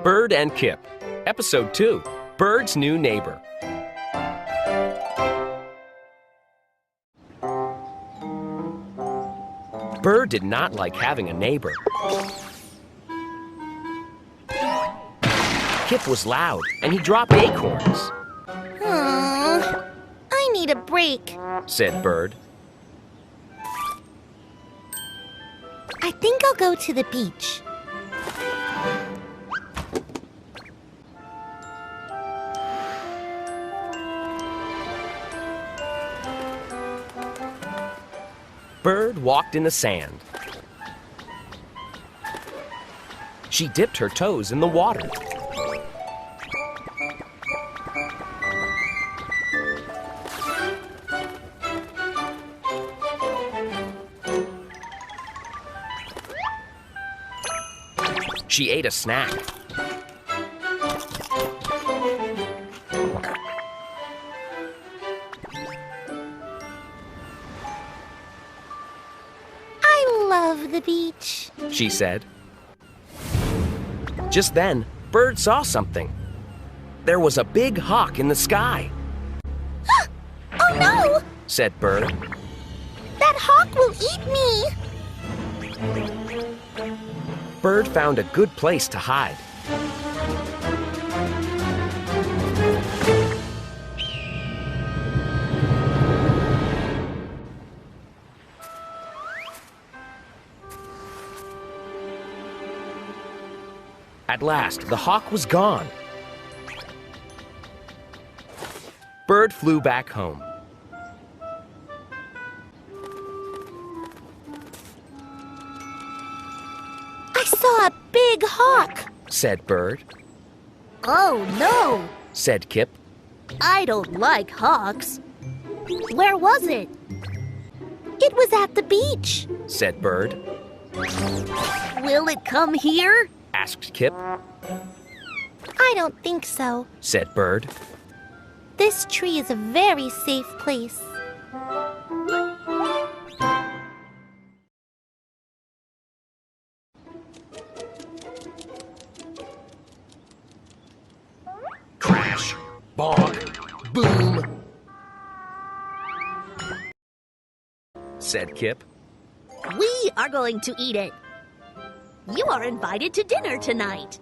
Bird and Kip, Episode 2, Bird's New Neighbor. Bird did not like having a neighbor. Kip was loud, and he dropped acorns. I need a break, said Bird. I think I'll go to the beach. Bird walked in the sand. She dipped her toes in the water. She ate a snack. I love the beach, she said. Just then, Bird saw something. There was a big hawk in the sky. Oh no! said Bird. That hawk will eat me! Bird found a good place to hide. At last, the hawk was gone. Bird flew back home. I saw a big hawk, said Bird. Oh no, said Kip. I don't like hawks. Where was it? It was at the beach, said Bird. Will it come here? asked Kip. I don't think so, said Bird. This tree is a very safe place. Crash, bonk, boom, said Kip. We are going to eat it. You are invited to dinner tonight.